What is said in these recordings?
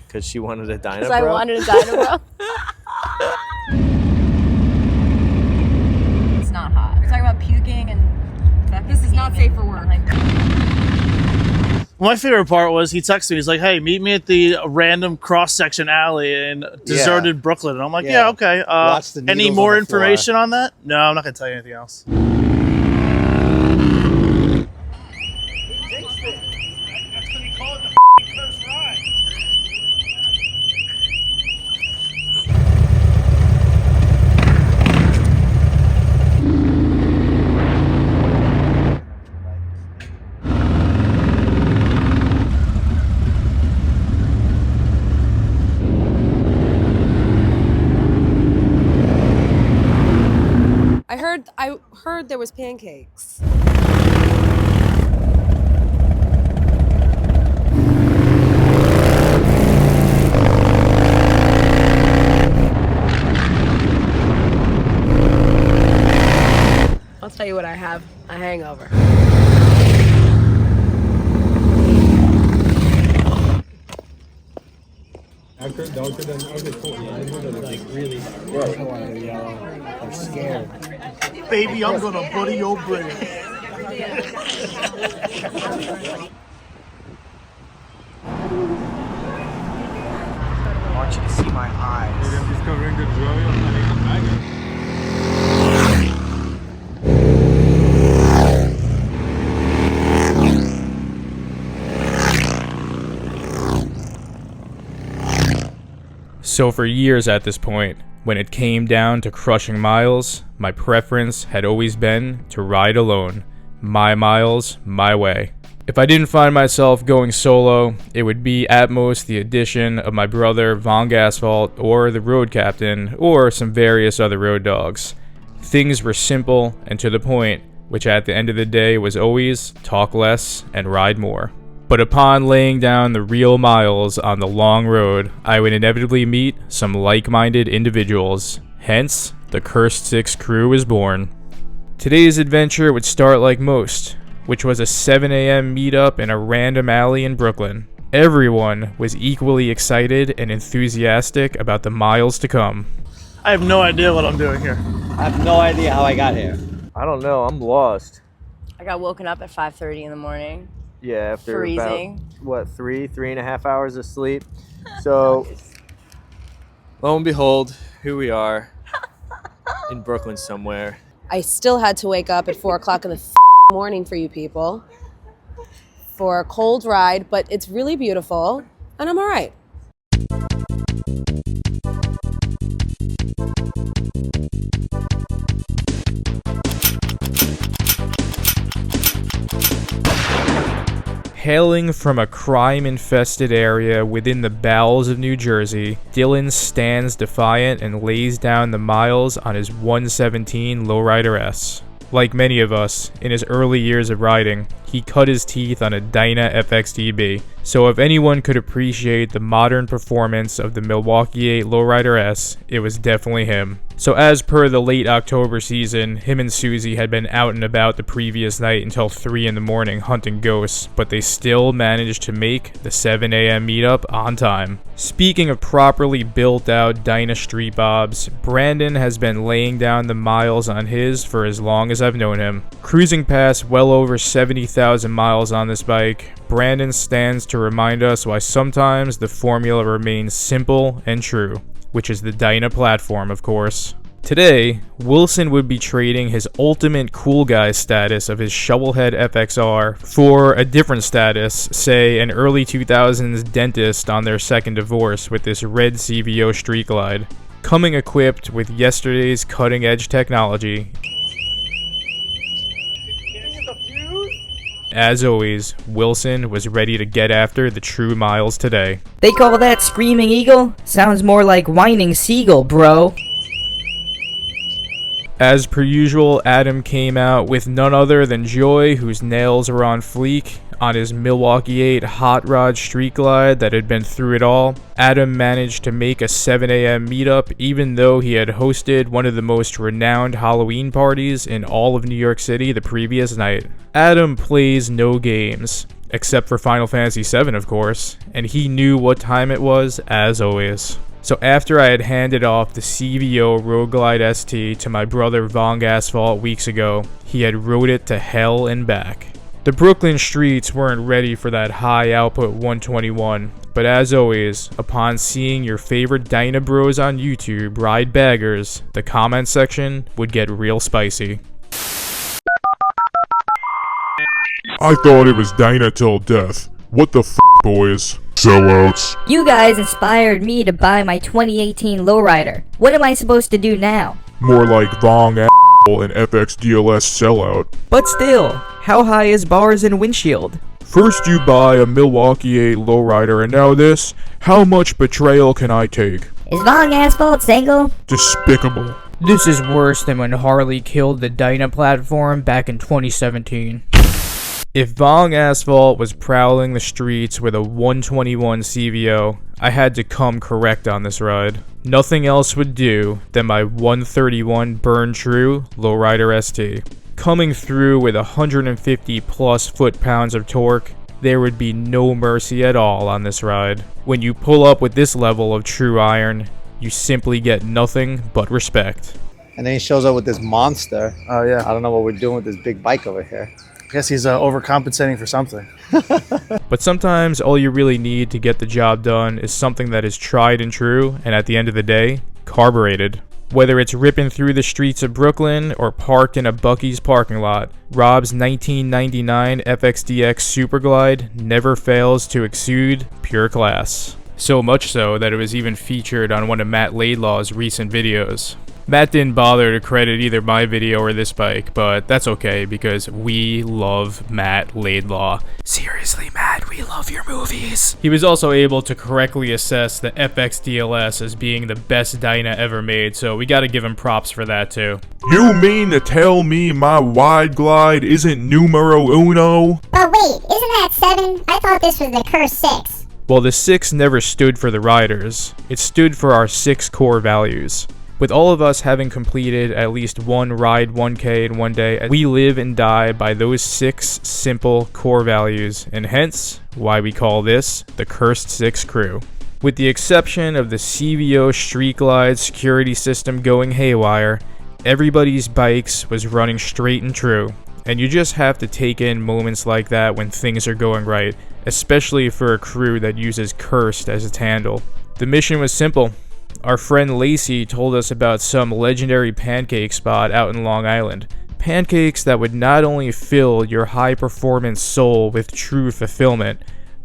Because she wanted a Dyna Because Bro? I wanted a Dyna Bro. It's not hot. We're talking about puking and... This is not safe for work. My favorite part was he texted me. He's like, "Hey, meet me at the random cross-section alley in deserted Brooklyn." And I'm like, "Yeah, okay." Watch the Any needles more on the floor. information on that? No, I'm not gonna tell you anything else. I heard there was pancakes. I'll tell you what I have. A hangover. I'm scared. Baby, I'm gonna buddy your brain. I want you to see my eyes. I'm discovering the joy of having a maggot. So for years at this point, when it came down to crushing miles, my preference had always been to ride alone. My miles, my way. If I didn't find myself going solo, it would be at most the addition of my brother Von Gasfalt or the road captain or some various other road dogs. Things were simple and to the point, which at the end of the day was always talk less and ride more. But upon laying down the real miles on the long road, I would inevitably meet some like-minded individuals. Hence, the Cursed Six crew was born. Today's adventure would start like most, which was a 7 a.m. meetup in a random alley in Brooklyn. Everyone was equally excited and enthusiastic about the miles to come. I have no idea what I'm doing here. I have no idea how I got here. I don't know. I'm lost. I got woken up at 5:30 in the morning. Yeah, after Freezing. about, what, 3.5 hours of sleep. So, lo and behold, here we are in Brooklyn somewhere. I still had to wake up at 4 o'clock in the morning for you people for a cold ride, but it's really beautiful and I'm all right. Hailing from a crime-infested area within the bowels of New Jersey, Dylan stands defiant and lays down the miles on his 117 Lowrider S. Like many of us, in his early years of riding, he cut his teeth on a Dyna FXDB, so if anyone could appreciate the modern performance of the Milwaukee 8 Lowrider S, it was definitely him. So as per the late October season, him and Susie had been out and about the previous night until 3 in the morning hunting ghosts, but they still managed to make the 7 a.m. meetup on time. Speaking of properly built out Dyna Street Bobs, Brandon has been laying down the miles on his for as long as I've known him. Cruising past well over 70,000 miles on this bike, Brandon stands to remind us why sometimes the formula remains simple and true, which is the Dyna platform, of course. Today, Wilson would be trading his ultimate cool guy status of his Shovelhead FXR for a different status, say an early 2000s dentist on their second divorce with this red CVO Street Glide. Coming equipped with yesterday's cutting-edge technology, as always, Wilson was ready to get after the true miles today. They call that Screaming Eagle? Sounds more like Whining Seagull, bro. As per usual, Adam came out with none other than Joy, whose nails are on fleek, on his Milwaukee 8 Hot Rod Street Glide that had been through it all. Adam managed to make a 7 a.m. meetup even though he had hosted one of the most renowned Halloween parties in all of New York City the previous night. Adam plays no games. except for Final Fantasy VII, of course, and he knew what time it was, as always. So after I had handed off the CVO Road Glide ST to my brother Vong Asphalt weeks ago, he had rode it to hell and back. The Brooklyn streets weren't ready for that high output 121, but as always, upon seeing your favorite Dyna Bros on YouTube ride baggers, the comment section would get real spicy. I thought it was Dyna till death. What the f, boys? Sellouts. You guys inspired me to buy my 2018 lowrider. What am I supposed to do now? More like Vong and FXDLS sellout. But still, how high is bars and windshield? First you buy a Milwaukee 8 lowrider and now this? How much betrayal can I take? Is Vong Asphalt single? Despicable. This is worse than when Harley killed the Dyna platform back in 2017. If Vong Asphalt was prowling the streets with a 121 CVO, I had to come correct on this ride. Nothing else would do than my 131 Burn True Lowrider ST. Coming through with 150 plus foot-pounds of torque, there would be no mercy at all on this ride. When you pull up with this level of true iron, you simply get nothing but respect. And then he shows up with this monster. Oh yeah. I don't know what we're doing with this big bike over here. I guess he's overcompensating for something. But sometimes all you really need to get the job done is something that is tried and true, and at the end of the day, carbureted. Whether it's ripping through the streets of Brooklyn or parked in a Buc-ee's parking lot, Rob's 1999 FXDX Superglide never fails to exude pure class. So much so that it was even featured on one of Matt Laidlaw's recent videos. Matt didn't bother to credit either my video or this bike, but that's okay because we love Matt Laidlaw. Seriously, Matt, we love your movies. He was also able to correctly assess the FXDLS as being the best Dyna ever made, so we gotta give him props for that too. You mean to tell me my wide glide isn't numero uno? But wait, isn't that 7? I thought this was the Curse 6. Well, the 6 never stood for the riders. It stood for our 6 core values. With all of us having completed at least one ride 1K in one day, we live and die by those 6 simple core values, and hence why we call this the Cursed 6 crew. With the exception of the CVO Street Glide security system going haywire, everybody's bikes was running straight and true, and you just have to take in moments like that when things are going right, especially for a crew that uses Cursed as its handle. The mission was simple. Our friend Lacey told us about some legendary pancake spot out in Long Island. Pancakes that would not only fill your high-performance soul with true fulfillment,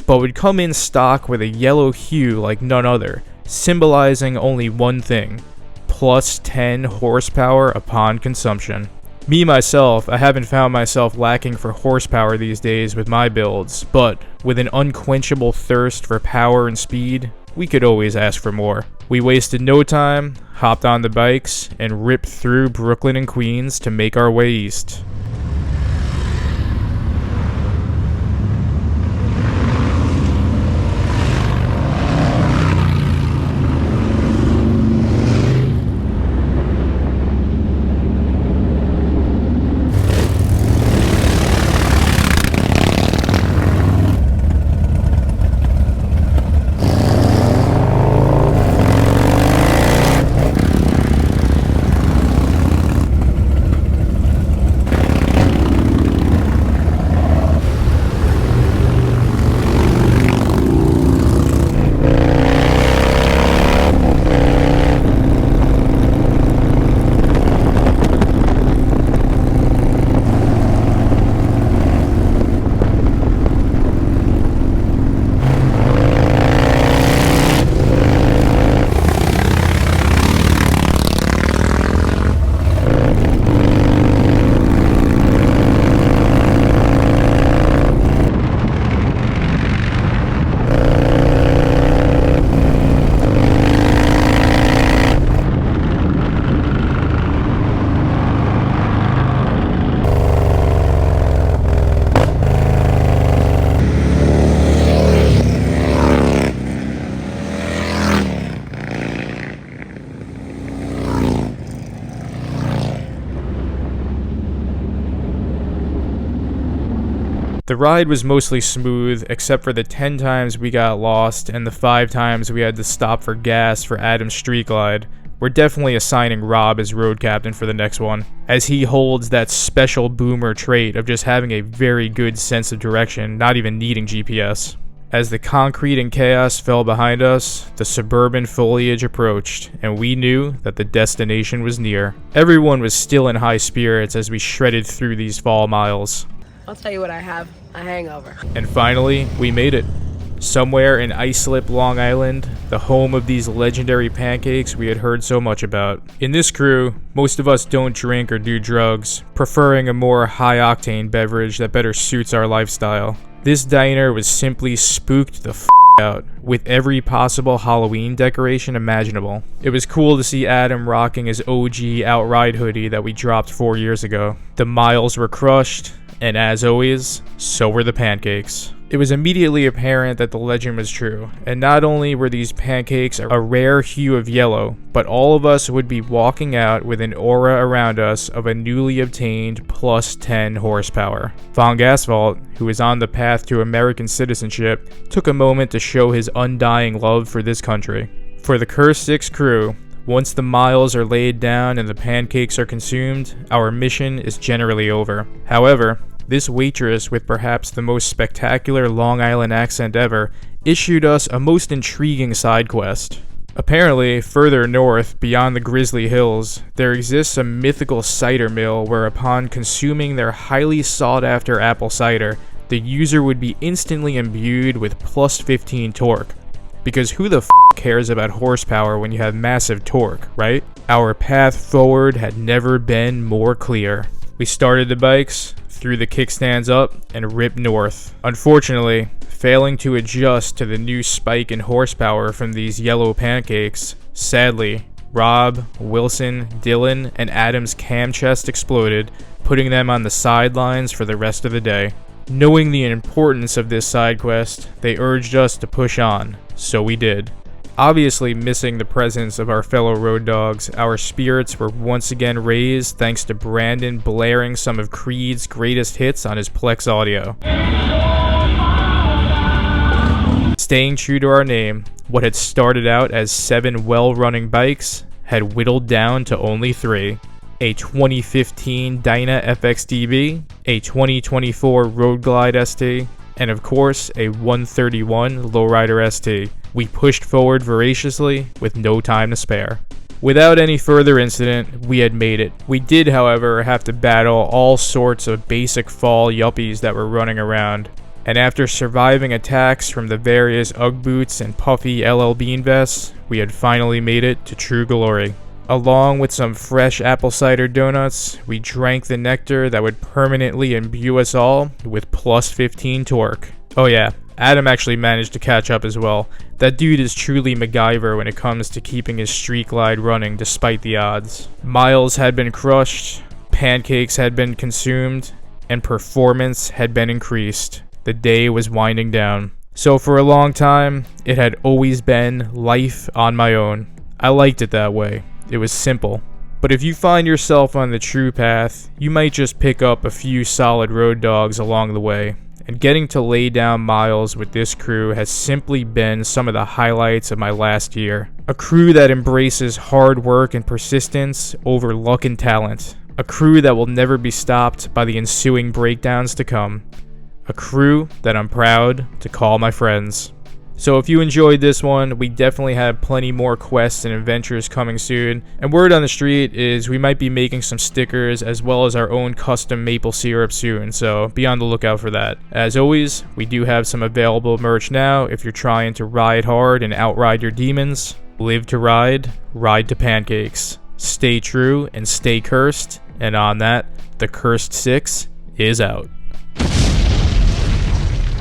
but would come in stock with a yellow hue like none other, symbolizing only one thing: plus 10 horsepower upon consumption. Me, myself, I haven't found myself lacking for horsepower these days with my builds, but with an unquenchable thirst for power and speed, we could always ask for more. We wasted no time, hopped on the bikes, and ripped through Brooklyn and Queens to make our way east. The ride was mostly smooth, except for the 10 times we got lost and the 5 times we had to stop for gas for Adam's street glide. We're definitely assigning Rob as road captain for the next one, as he holds that special boomer trait of just having a very good sense of direction, not even needing GPS. As the concrete and chaos fell behind us, the suburban foliage approached, and we knew that the destination was near. Everyone was still in high spirits as we shredded through these fall miles. I'll tell you what I have. A hangover. And finally, we made it. Somewhere in Islip, Long Island, the home of these legendary pancakes we had heard so much about. In this crew, most of us don't drink or do drugs, preferring a more high-octane beverage that better suits our lifestyle. This diner was simply spooked the f*** out, with every possible Halloween decoration imaginable. It was cool to see Adam rocking his OG Outride hoodie that we dropped 4 years ago. The miles were crushed, and as always, so were the pancakes. It was immediately apparent that the legend was true, and not only were these pancakes a rare hue of yellow, but all of us would be walking out with an aura around us of a newly obtained plus 10 horsepower. Von Gasfalt, who is on the path to American citizenship, took a moment to show his undying love for this country. For the Curse 6 crew, once the miles are laid down and the pancakes are consumed, our mission is generally over. However, this waitress with perhaps the most spectacular Long Island accent ever issued us a most intriguing side quest. Apparently, further north, beyond the Grizzly Hills, there exists a mythical cider mill where upon consuming their highly sought-after apple cider, the user would be instantly imbued with plus 15 torque. Because who the f*** cares about horsepower when you have massive torque, right? Our path forward had never been more clear. We started the bikes, threw the kickstands up, and ripped north. Unfortunately, failing to adjust to the new spike in horsepower from these yellow pancakes, sadly, Rob, Wilson, Dylan, and Adam's cam chest exploded, putting them on the sidelines for the rest of the day. Knowing the importance of this side quest, they urged us to push on, so we did. Obviously missing the presence of our fellow road dogs, our spirits were once again raised thanks to Brandon blaring some of Creed's greatest hits on his Plex audio. Staying true to our name, what had started out as 7 well-running bikes had whittled down to only 3. A 2015 Dyna FXDB, a 2024 Road Glide ST, and of course a 131 Lowrider ST. We pushed forward voraciously with no time to spare. Without any further incident, we had made it. We did, however, have to battle all sorts of basic fall yuppies that were running around, and after surviving attacks from the various Ugg boots and puffy LL Bean vests, we had finally made it to true glory. Along with some fresh apple cider donuts, we drank the nectar that would permanently imbue us all with plus 15 torque. Oh yeah, Adam actually managed to catch up as well. That dude is truly MacGyver when it comes to keeping his street glide running despite the odds. Miles had been crushed, pancakes had been consumed, and performance had been increased. The day was winding down. So for a long time, it had always been life on my own. I liked it that way. It was simple. But if you find yourself on the true path, you might just pick up a few solid road dogs along the way. And getting to lay down miles with this crew has simply been some of the highlights of my last year. A crew that embraces hard work and persistence over luck and talent. A crew that will never be stopped by the ensuing breakdowns to come. A crew that I'm proud to call my friends. So if you enjoyed this one, we definitely have plenty more quests and adventures coming soon. And word on the street is we might be making some stickers as well as our own custom maple syrup soon, so be on the lookout for that. As always, we do have some available merch now if you're trying to ride hard and outride your demons. Live to ride, ride to pancakes. Stay true and stay cursed. And on that, the Cursed 6 is out.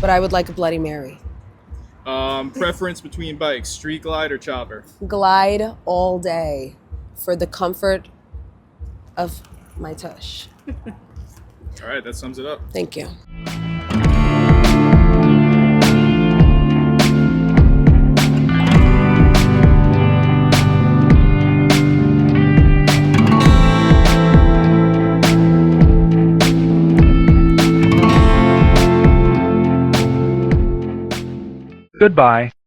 But I would like a Bloody Mary. Preference between bikes, street glide or chopper? Glide all day for the comfort of my tush. All right, that sums it up. Thank you. Goodbye.